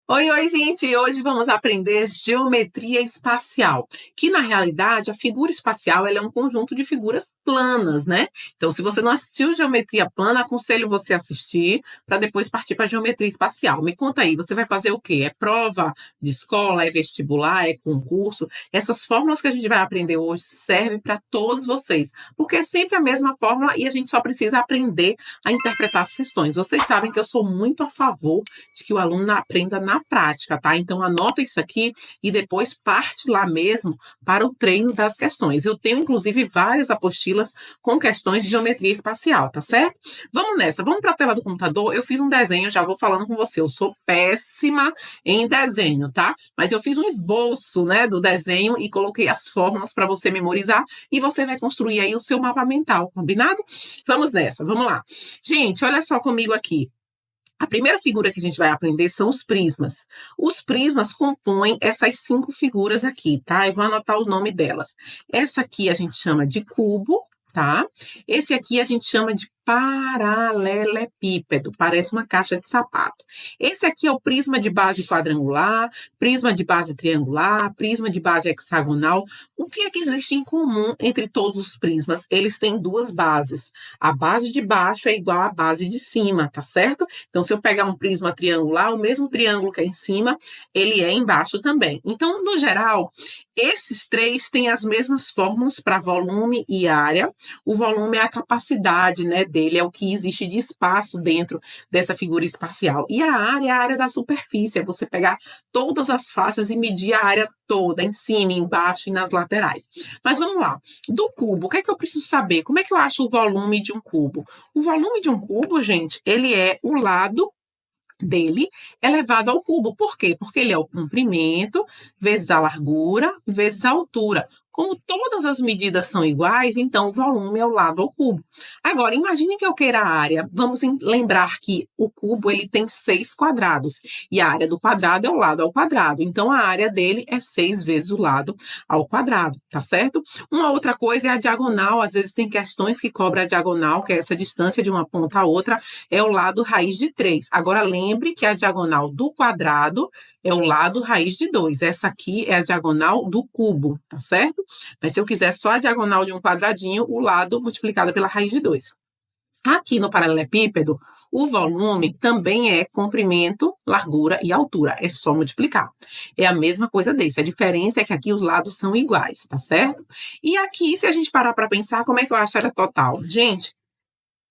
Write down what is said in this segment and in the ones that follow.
Oi, oi, gente! Hoje vamos aprender geometria espacial, que na realidade a figura espacial ela é um conjunto de figuras planas, né? Então, se você não assistiu geometria plana, aconselho você a assistir para depois partir para geometria espacial. Me conta aí, você vai fazer o quê? É prova de escola, é vestibular, é concurso? Essas fórmulas que a gente vai aprender hoje servem para todos vocês, porque é sempre a mesma fórmula e a gente só precisa aprender a interpretar as questões. Vocês sabem que eu sou muito a favor de que o aluno aprenda na prática, tá? Então anota isso aqui e depois parte lá mesmo para o treino das questões. Eu tenho inclusive várias apostilas com questões de geometria espacial, tá certo? Vamos nessa, vamos para a tela do computador. Eu fiz um desenho, já vou falando com você. Eu sou péssima em desenho, tá? Mas eu fiz um esboço, né, do desenho e coloquei as fórmulas para você memorizar e você vai construir aí o seu mapa mental, combinado? Vamos nessa, vamos lá. Gente, olha só comigo aqui. A primeira figura que a gente vai aprender são os prismas. Os prismas compõem essas 5 figuras aqui, tá? Eu vou anotar o nome delas. Essa aqui a gente chama de cubo, tá? Esse aqui a gente chama de paralelepípedo, parece uma caixa de sapato. Esse aqui é o prisma de base quadrangular, prisma de base triangular, prisma de base hexagonal. O que é que existe em comum entre todos os prismas? Eles têm 2 bases. A base de baixo é igual à base de cima, tá certo? Então, se eu pegar um prisma triangular, o mesmo triângulo que é em cima, ele é embaixo também. Então, no geral, esses 3 têm as mesmas fórmulas para volume e área. O volume é a capacidade, né, dele, é o que existe de espaço dentro dessa figura espacial. E a área é a área da superfície, é você pegar todas as faces e medir a área toda, em cima, embaixo e nas laterais. Mas vamos lá. Do cubo, o que é que eu preciso saber? Como é que eu acho o volume de um cubo? O volume de um cubo, gente, ele é o lado dele elevado ao cubo. Por quê? Porque ele é o comprimento vezes a largura vezes a altura. Como todas as medidas são iguais, então o volume é o lado ao cubo. Agora, imagine que eu queira a área. Vamos lembrar que o cubo ele tem 6 quadrados e a área do quadrado é o lado ao quadrado. Então, a área dele é 6 vezes o lado ao quadrado, tá certo? Uma outra coisa é a diagonal. Às vezes tem questões que cobram a diagonal, que é essa distância de uma ponta a outra, é o lado raiz de 3. Agora, lembre que a diagonal do quadrado é o lado raiz de 2. Essa aqui é a diagonal do cubo, tá certo? Mas se eu quiser só a diagonal de um quadradinho, o lado multiplicado pela raiz de 2. Aqui no paralelepípedo, o volume também é comprimento, largura e altura. É só multiplicar. É a mesma coisa desse. A diferença é que aqui os lados são iguais, tá certo? E aqui, se a gente parar para pensar, como é que eu acho a área total? Gente,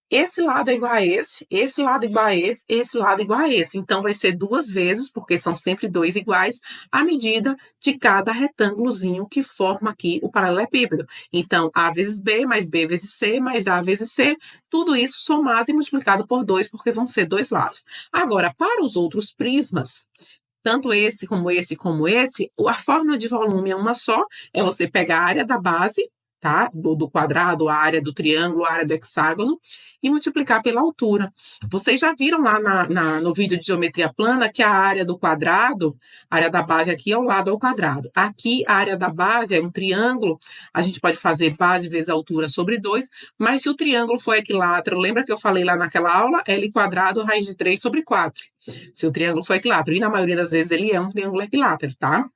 esse lado é igual a esse lado é igual a esse lado é igual a esse. Então, vai ser 2 vezes, porque são sempre 2 iguais, a medida de cada retângulozinho que forma aqui o paralelepípedo. Então, A vezes B, mais B vezes C, mais A vezes C, tudo isso somado e multiplicado por 2, porque vão ser 2 lados. Agora, para os outros prismas, tanto esse, a fórmula de volume é uma só, é você pegar a área da base, tá? Do quadrado, a área do triângulo, a área do hexágono, e multiplicar pela altura. Vocês já viram lá no vídeo de geometria plana que a área do quadrado, a área da base aqui é o lado ao quadrado. Aqui, a área da base é um triângulo, a gente pode fazer base vezes altura sobre 2, mas se o triângulo for equilátero, lembra que eu falei lá naquela aula? L quadrado, raiz de 3 sobre 4. Se o triângulo for equilátero, e na maioria das vezes ele é um triângulo equilátero, tá?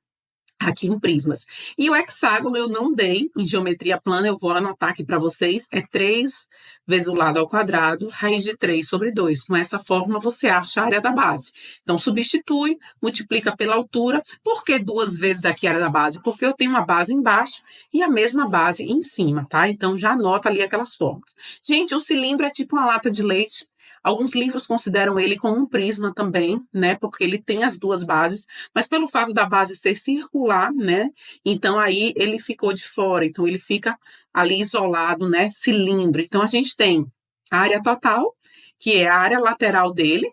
Aqui em prismas. E o hexágono eu não dei, em geometria plana eu vou anotar aqui para vocês, é 3 vezes o lado ao quadrado, raiz de 3 sobre 2. Com essa fórmula você acha a área da base. Então, substitui, multiplica pela altura. Por que 2 vezes aqui a área da base? Porque eu tenho uma base embaixo e a mesma base em cima, tá? Então, já anota ali aquelas fórmulas. Gente, o cilindro é tipo uma lata de leite. Alguns livros consideram ele como um prisma também, né? Porque ele tem as 2 bases, mas pelo fato da base ser circular, né? Então aí ele ficou de fora, então ele fica ali isolado, né? Cilindro. Então a gente tem a área total, que é a área lateral dele,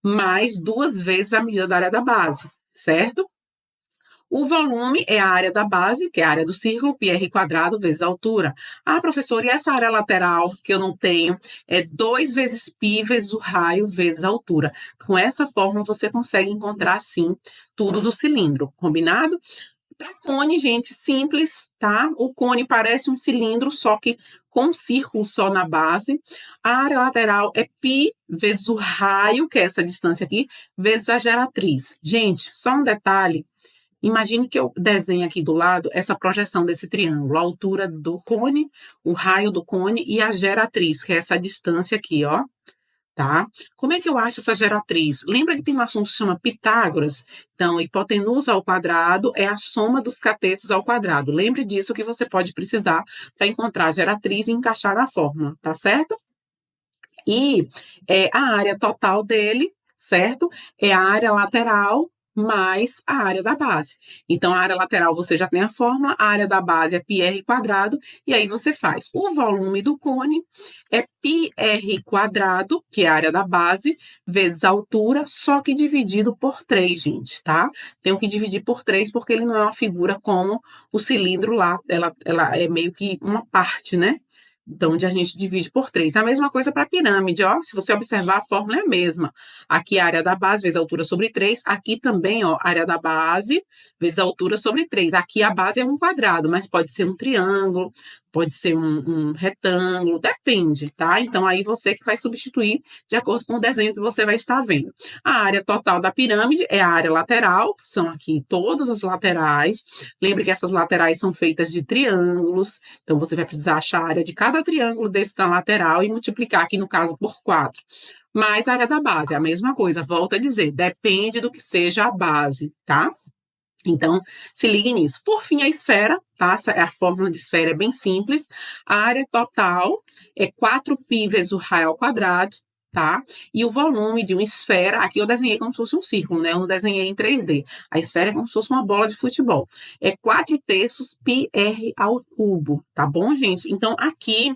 mais 2 vezes a medida da área da base, certo? O volume é a área da base, que é a área do círculo, πr quadrado vezes a altura. Ah, professor, e essa área lateral que eu não tenho? É 2 vezes π vezes o raio vezes a altura. Com essa fórmula, você consegue encontrar, sim, tudo do cilindro, combinado? Para cone, gente, simples, tá? O cone parece um cilindro, só que com um círculo só na base. A área lateral é π vezes o raio, que é essa distância aqui, vezes a geratriz. Gente, só um detalhe. Imagine que eu desenho aqui do lado essa projeção desse triângulo, a altura do cone, o raio do cone e a geratriz, que é essa distância aqui, ó. Tá? Como é que eu acho essa geratriz? Lembra que tem um assunto que se chama Pitágoras? Então, hipotenusa ao quadrado é a soma dos catetos ao quadrado. Lembre disso que você pode precisar para encontrar a geratriz e encaixar na fórmula, tá certo? E a área total dele, certo? É a área lateral mais a área da base. Então, a área lateral você já tem a fórmula, a área da base é πr quadrado, e aí você faz o volume do cone é πr quadrado, que é a área da base, vezes a altura, só que dividido por 3, gente, tá? Tenho que dividir por 3 porque ele não é uma figura como o cilindro lá, ela é meio que uma parte, né? Então, onde a gente divide por 3. A mesma coisa para a pirâmide, ó. Se você observar, a fórmula é a mesma. Aqui a área da base vezes a altura sobre 3. Aqui também, ó, área da base vezes a altura sobre 3. Aqui a base é um quadrado, mas pode ser um triângulo, pode ser um retângulo, depende, tá? Então, aí você que vai substituir de acordo com o desenho que você vai estar vendo. A área total da pirâmide é a área lateral, que são aqui todas as laterais. Lembre que essas laterais são feitas de triângulos, então você vai precisar achar a área de cada triângulo desse na lateral e multiplicar aqui, no caso, por 4. Mais a área da base, a mesma coisa, volto a dizer, depende do que seja a base, tá? Então, se ligue nisso. Por fim, a esfera, tá? A fórmula de esfera é bem simples. A área total é 4π vezes o raio ao quadrado, tá? E o volume de uma esfera, aqui eu desenhei como se fosse um círculo, né? Eu não desenhei em 3D. A esfera é como se fosse uma bola de futebol. É 4/3 πr ao cubo, tá bom, gente? Então, aqui,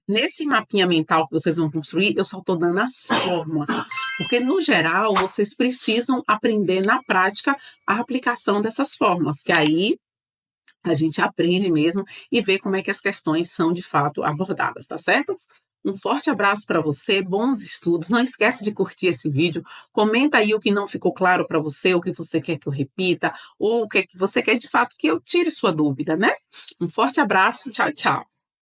nesse mapinha mental que vocês vão construir, eu só estou dando as formas. Porque, no geral, vocês precisam aprender na prática a aplicação dessas fórmulas, que aí a gente aprende mesmo e vê como é que as questões são, de fato, abordadas, tá certo? Um forte abraço para você, bons estudos. Não esquece de curtir esse vídeo. Comenta aí o que não ficou claro para você, o que você quer que eu repita, ou o que você quer, de fato, que eu tire sua dúvida, né? Um forte abraço, tchau, tchau.